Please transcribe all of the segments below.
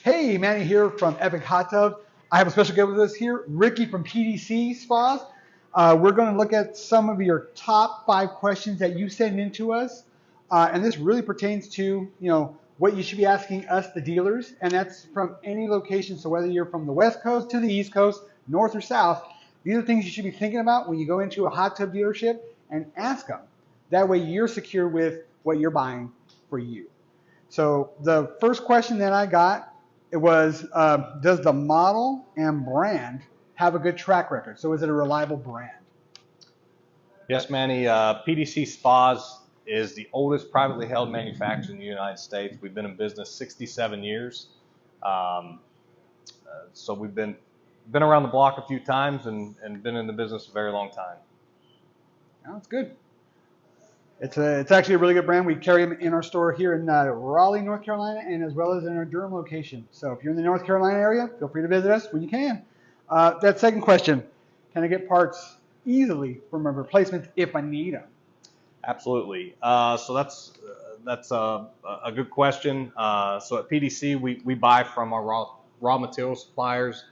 Hey, Manny here from Epic Hot Tub. I have a special guest with us here, Ricky from PDC Spas. We're going to look at some of your top 5 questions that you send in to us. And this really pertains to, what you should be asking us, the dealers, and that's from any location. So whether you're from the West Coast to the East Coast, North or South, these are things you should be thinking about when you go into a hot tub dealership and ask them. That way you're secure with what you're buying for you. So the first question that I got, it was, does the model and brand have a good track record? So is it a reliable brand? Yes, Manny. PDC Spas is the oldest privately held manufacturer in the United States. We've been in business 67 years. So we've been around the block a few times and been in the business a very long time. That's good. It's actually a really good brand. We carry them in our store here in Raleigh, North Carolina, and as well as in our Durham location. So if you're in the North Carolina area, feel free to visit us when you can. That second question, can I get parts easily from a replacement if I need them? Absolutely. So that's a good question. So at PDC, we buy from our raw material suppliers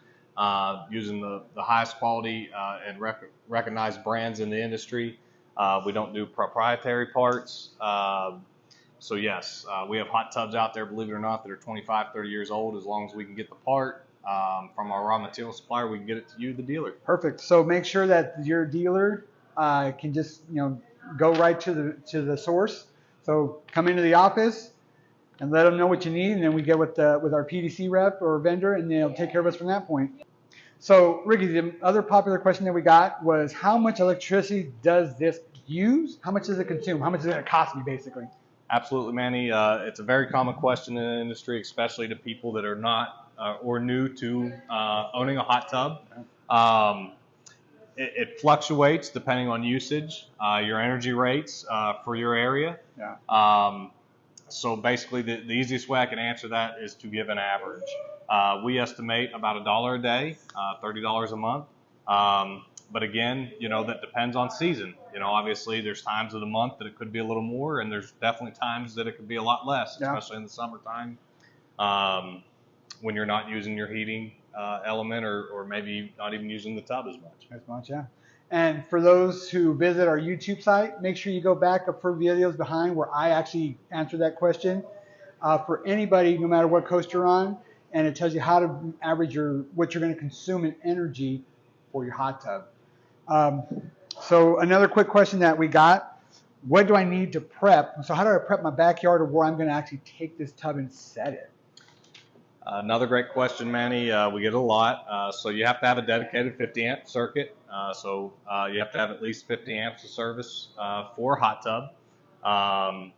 using the highest quality and recognized brands in the industry. We don't do proprietary parts. So yes, we have hot tubs out there, believe it or not, that are 25, 30 years old. As long as we can get the part from our raw material supplier, we can get it to you, the dealer. Perfect. So make sure that your dealer can just go right to the source. So come into the office and let them know what you need, and then we get with our PDC rep or vendor, and they'll take care of us from that point. So, Ricky, the other popular question that we got was, how much electricity does this use? How much does it consume? How much is it going to cost me, basically? Absolutely, Manny. It's a very common question in the industry, especially to people that are not or new to owning a hot tub. It fluctuates depending on usage, your energy rates for your area. Yeah. So basically, the easiest way I can answer that is to give an average. We estimate about $1 a day, $30 a month. But again, that depends on season. Obviously there's times of the month that it could be a little more, and there's definitely times that it could be a lot less, especially in the summertime, when you're not using your heating element or maybe not even using the tub as much. Yeah. And for those who visit our YouTube site, make sure you go back up for videos behind where I actually answer that question for anybody, no matter what coast you're on, and it tells you how to average what you're going to consume in energy for your hot tub. So another quick question that we got, what do I need to prep? So how do I prep my backyard, or where I'm going to actually take this tub and set it? Another great question, Manny. We get a lot. So you have to have a dedicated 50 amp circuit. So you have to have at least 50 amps of service for a hot tub.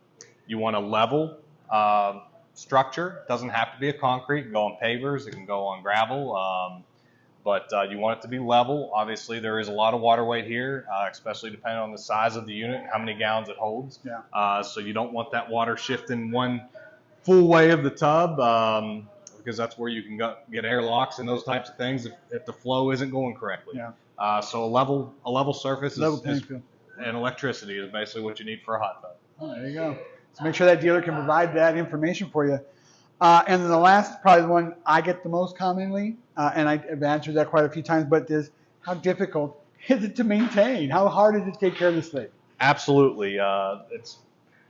You want a level structure. It doesn't have to be a concrete. It can go on pavers. It can go on gravel. But you want it to be level. Obviously, there is a lot of water weight here, especially depending on the size of the unit and how many gallons it holds. Yeah. So you don't want that water shifting one full way of the tub, because that's where you can get airlocks and those types of things if the flow isn't going correctly. Yeah. So a level surface and electricity is basically what you need for a hot tub. Oh, there you go. So make sure that dealer can provide that information for you. And then the last, probably the one I get the most commonly, and I've answered that quite a few times, but is, how difficult is it to maintain? How hard is it to take care of this thing? Absolutely. It's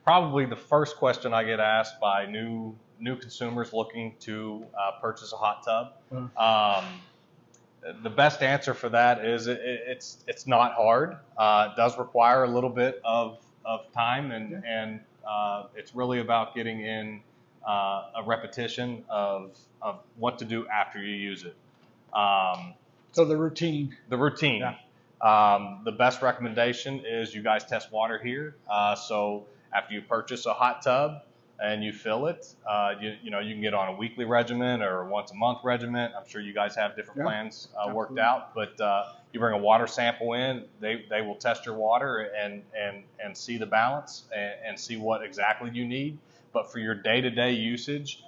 probably the first question I get asked by new consumers looking to purchase a hot tub. The best answer for that is it's not hard. It does require a little bit of time, and it's really about getting in a repetition of what to do after you use it. So the routine. Yeah. The best recommendation is you guys test water here. So after you purchase a hot tub and you fill it, you can get on a weekly regimen or a once a month regimen. I'm sure you guys have different plans worked out, but you bring a water sample in, they will test your water and see the balance and see what exactly you need. But for your day-to-day usage,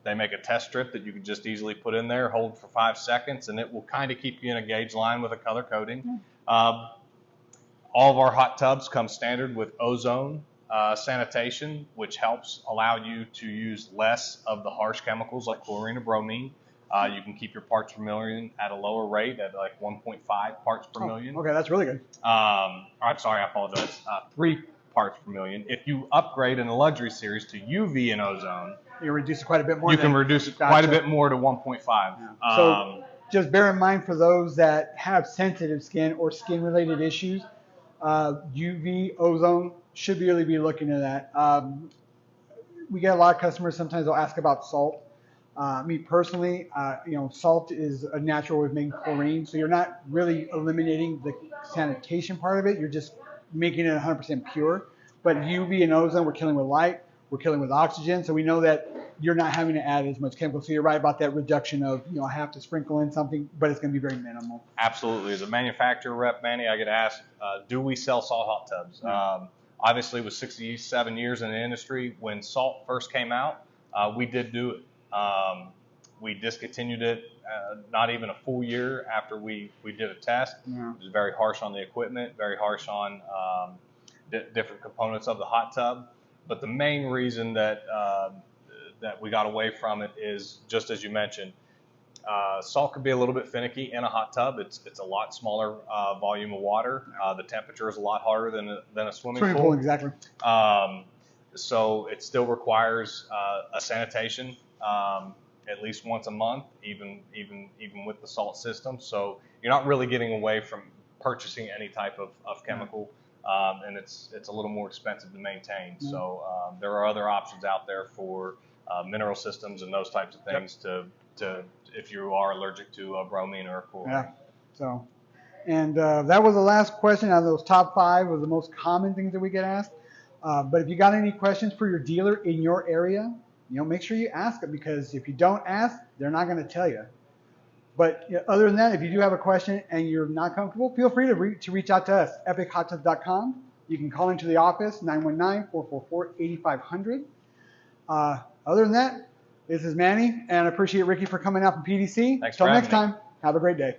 they make a test strip that you can just easily put in there, hold for 5 seconds, and it will kind of keep you in a gauge line with a color coding. All of our hot tubs come standard with ozone sanitation, which helps allow you to use less of the harsh chemicals like chlorine or bromine. You can keep your parts per million at a lower rate at like 1.5 parts per million. Okay, that's really good. I'm sorry, I apologize. 3 parts per million. If you upgrade in the luxury series to UV and ozone, you reduce it quite a bit more. You can reduce it quite a bit more to 1.5. Yeah. So just bear in mind for those that have sensitive skin or skin-related issues, UV ozone should really be looking at that. We get a lot of customers. Sometimes they'll ask about salt. Me personally, salt is a natural way of making chlorine, so you're not really eliminating the sanitation part of it. You're just making it 100% pure. But UV and ozone, we're killing with light, we're killing with oxygen, so we know that you're not having to add as much chemical. So you're right about that reduction of, I have to sprinkle in something, but it's going to be very minimal. Absolutely. As a manufacturer rep, Manny, I get asked, do we sell salt hot tubs? Obviously, with 67 years in the industry, when salt first came out, we did do it. We discontinued it not even a full year after we did a test. Yeah. It was very harsh on the equipment, very harsh on different components of the hot tub. But the main reason that we got away from it is, just as you mentioned, salt could be a little bit finicky in a hot tub. It's a lot smaller volume of water. The temperature is a lot harder than a swimming pool. Exactly. So it still requires a sanitation at least once a month, even with the salt system. So you're not really getting away from purchasing any type of chemical, and it's a little more expensive to maintain. Mm-hmm. So there are other options out there for mineral systems and those types of things to if you are allergic to bromine or chlorine. Yeah. So, and that was the last question out of those top 5 of the most common things that we get asked. But if you got any questions for your dealer in your area, make sure you ask it, because if you don't ask, they're not going to tell you. But other than that, if you do have a question and you're not comfortable, feel free to reach out to us, epichottubs.com. You can call into the office, 919-444-8500. Other than that, this is Manny, and I appreciate Ricky for coming out from PDC. Thanks Until for next having me. time, have a great day.